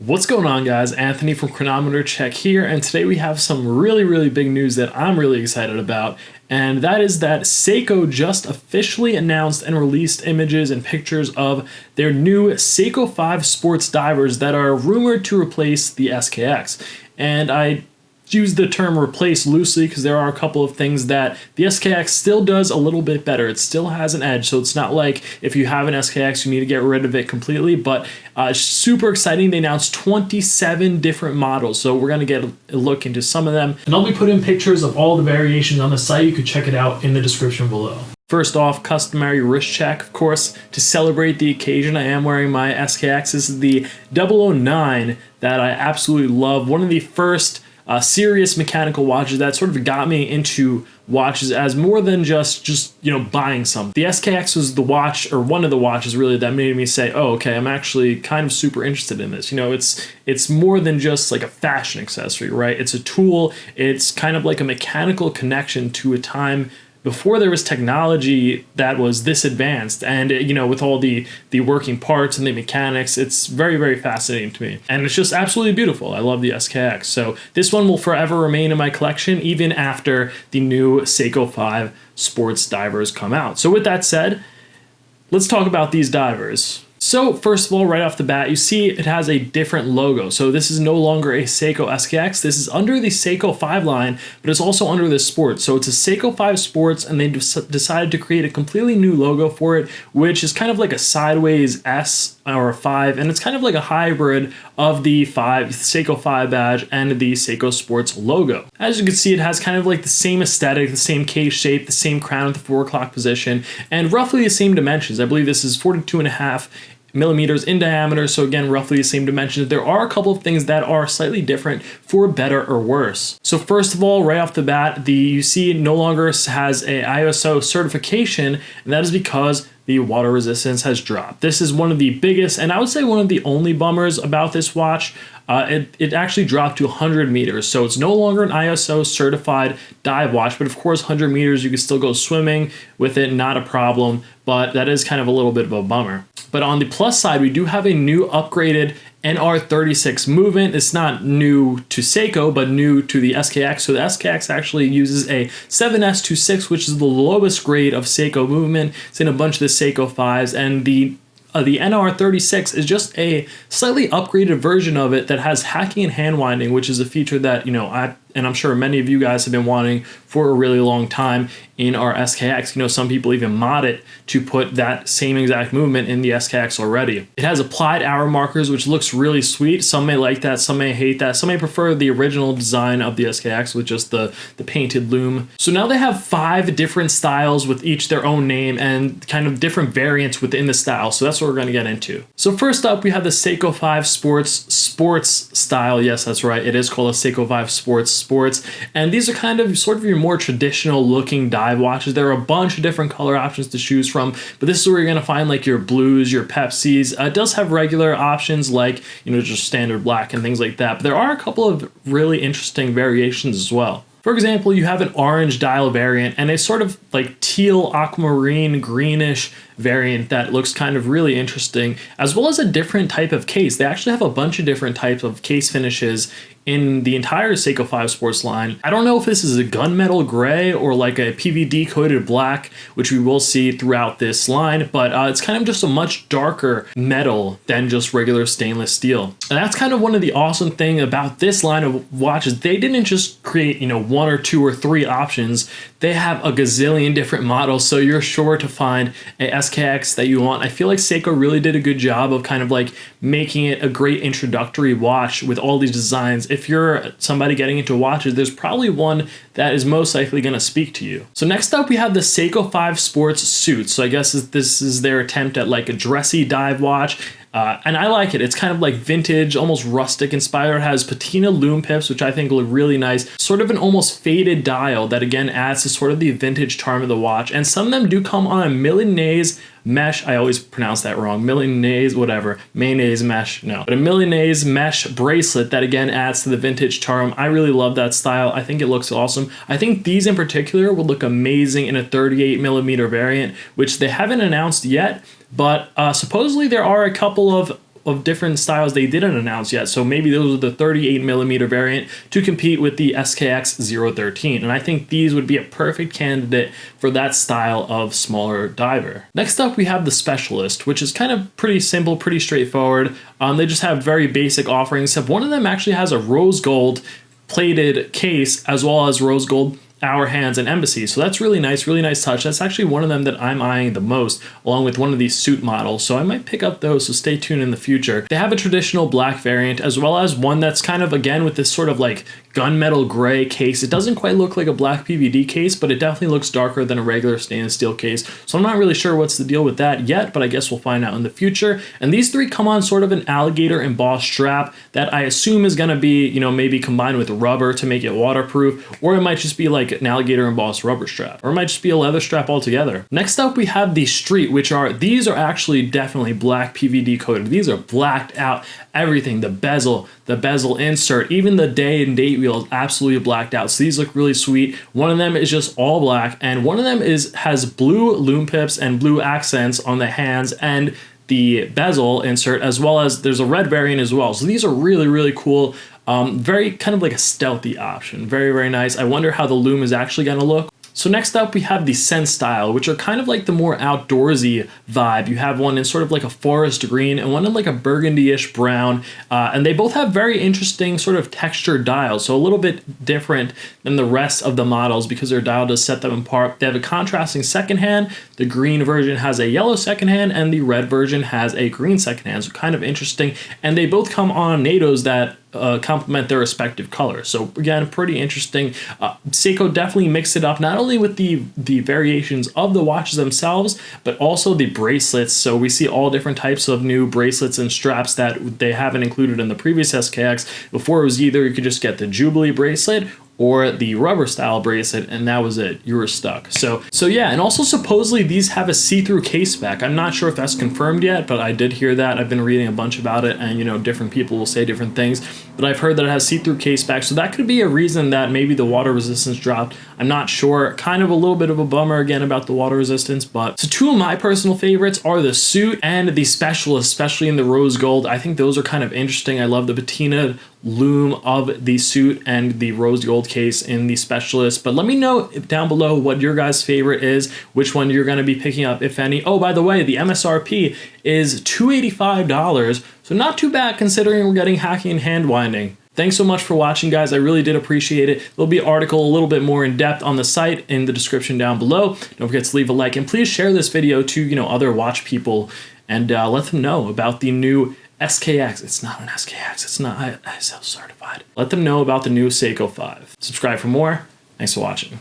What's going on, guys? Anthony from Chronometer Check here, and today we have some really big news that I'm really excited about, and that is that Seiko just officially announced and released images and pictures of their new Seiko 5 sports divers that are rumored to replace the SKX. And I use the term replace loosely because there are a couple of things that the SKX still does a little bit better. It still has an edge, so it's not like if you have an SKX you need to get rid of it completely, but super exciting. They announced 27 different models, so we're going to get a look into some of them, and I'll be putting pictures of all the variations on the site. You could check it out in the description below. First off, customary wrist check, of course. To celebrate the occasion, I am wearing my SKX. This is the 009 that I absolutely love. One of the first serious mechanical watches that sort of got me into watches as more than just buying something. The SKX was the watch, or one of the watches really, that made me say, oh, okay, I'm actually kind of super interested in this. It's more than just like a fashion accessory, right? It's a tool. It's kind of like a mechanical connection to a time before there was technology that was this advanced, and with all the working parts and the mechanics, it's very fascinating to me, and it's just absolutely beautiful. I love the SKX, so this one will forever remain in my collection even after the new Seiko 5 sports divers come out. So with that said, let's talk about these divers. So first of all, right off the bat, you see it has a different logo. So this is no longer a Seiko SKX. This is under the Seiko 5 line, but it's also under the Sports. So it's a Seiko 5 Sports, and they decided to create a completely new logo for it, which is kind of like a sideways S or a 5, and it's kind of like a hybrid of the Seiko 5 badge and the Seiko Sports logo. As you can see, it has kind of like the same aesthetic, the same case shape, the same crown at the 4 o'clock position, and roughly the same dimensions. I believe this is 42.5 millimeters in diameter, so again, roughly the same dimensions. There are a couple of things that are slightly different for better or worse. So first of all, right off the bat, you see it no longer has a ISO certification, and that is because the water resistance has dropped. This is one of the biggest, and I would say one of the only bummers about this watch. It actually dropped to 100 meters, so it's no longer an ISO certified dive watch, but of course 100 meters you can still go swimming with it, not a problem, but that is kind of a little bit of a bummer. But on the plus side, we do have a new upgraded NR36 movement. It's not new to Seiko, but new to the SKX. So the SKX actually uses a 7S26, which is the lowest grade of Seiko movement. It's in a bunch of the Seiko 5s, and the NR36 is just a slightly upgraded version of it that has hacking and hand winding, which is a feature that I'm sure many of you guys have been wanting for a really long time in our SKX. Some people even mod it to put that same exact movement in the SKX already. It has applied hour markers, which looks really sweet. Some may like that, some may hate that, some may prefer the original design of the SKX with just the painted loom. So now they have 5 different styles with each their own name and kind of different variants within the style. So that's what we're going to get into. So first up, we have the Seiko 5 Sports style. Yes, that's right. It is called a Seiko 5 Sports, and these are kind of sort of your more traditional looking dive watches. There are a bunch of different color options to choose from, but this is where you're going to find like your blues, your Pepsis. It does have regular options like just standard black and things like that, but there are a couple of really interesting variations as well. For example, you have an orange dial variant and a sort of like teal aquamarine greenish variant that looks kind of really interesting, as well as a different type of case. They actually have a bunch of different types of case finishes in the entire Seiko 5 Sports line. I don't know if this is a gunmetal gray or like a PVD coated black, which we will see throughout this line, but it's kind of just a much darker metal than just regular stainless steel. And that's kind of one of the awesome things about this line of watches. They didn't just create 1 or 2 or 3 options. They have a gazillion different models, so you're sure to find a SKX that you want. I feel like Seiko really did a good job of kind of like making it a great introductory watch with all these designs. If you're somebody getting into watches, there's probably one that is most likely going to speak to you. So next up, we have the Seiko 5 Sports Suits. So I guess this is their attempt at like a dressy dive watch. And I like it. It's kind of like vintage, almost rustic inspired. It has patina loom pips, which I think look really nice. Sort of an almost faded dial that again adds to sort of the vintage charm of the watch. And some of them do come on a Milanese mesh. I always pronounce that wrong. Milanese, whatever. Mayonnaise mesh, no. But a Milanese mesh bracelet that again adds to the vintage charm. I really love that style. I think it looks awesome. I think these in particular would look amazing in a 38mm variant, which they haven't announced yet. But supposedly there are a couple of of different styles they didn't announce yet. So maybe those are the 38mm variant to compete with the SKX 013. And I think these would be a perfect candidate for that style of smaller diver. Next up, we have the Specialist, which is kind of pretty simple, pretty straightforward. They just have very basic offerings, except one of them actually has a rose gold plated case as well as rose gold hour hands and embassy. So that's really nice touch. That's actually one of them that I'm eyeing the most, along with one of these suit models. So I might pick up those, so stay tuned in the future. They have a traditional black variant as well as one that's kind of, again, with this sort of like gunmetal gray case. It doesn't quite look like a black PVD case, but it definitely looks darker than a regular stainless steel case. So I'm not really sure what's the deal with that yet, but I guess we'll find out in the future. And these three come on sort of an alligator embossed strap that I assume is going to be, you know, maybe combined with rubber to make it waterproof, or it might just be like an alligator embossed rubber strap, or it might just be a leather strap altogether. Next up, we have the Street, these are actually definitely black PVD coated. These are blacked out, everything, the bezel insert, even the day and date wheel is absolutely blacked out. So these look really sweet. One of them is just all black, and one of them has blue loom pips and blue accents on the hands and the bezel insert, as well as there's a red variant as well. So these are really cool. Very kind of like a stealthy option. Very nice. I wonder how the loom is actually going to look. So next up, we have the Sense style, which are kind of like the more outdoorsy vibe. You have one in sort of like a forest green and one in like a burgundy-ish brown. And they both have very interesting sort of textured dials. So a little bit different than the rest of the models because their dial does set them apart. They have a contrasting second hand. The green version has a yellow second hand and the red version has a green second hand. So kind of interesting. And they both come on NATOs that complement their respective colors. So again, pretty interesting. Seiko definitely mixed it up, not only with the variations of the watches themselves, but also the bracelets. So we see all different types of new bracelets and straps that they haven't included in the previous SKX. Before, it was either you could just get the Jubilee bracelet or the rubber style bracelet, and that was it. You were stuck. So yeah, and also supposedly these have a see-through case back. I'm not sure if that's confirmed yet, but I did hear that. I've been reading a bunch about it, and you know, different people will say different things, but I've heard that it has see-through case back. So that could be a reason that maybe the water resistance dropped. I'm not sure. Kind of a little bit of a bummer again about the water resistance, but so two of my personal favorites are the Suit and the Specialist, especially in the rose gold. I think those are kind of interesting. I love the patina loom of the Suit and the rose gold case in the Specialist. But let me know down below what your guys' favorite is, which one you're going to be picking up, if any. Oh, by the way, the MSRP is $285, so not too bad considering we're getting hacking and hand winding. Thanks so much for watching, guys. I really did appreciate it. There'll be an article a little bit more in depth on the site in the description down below. Don't forget to leave a like, and please share this video to, you know, other watch people, and let them know about the new SKX. It's not an SKX. It's not ISO certified. Let them know about the new Seiko 5. Subscribe for more. Thanks for watching.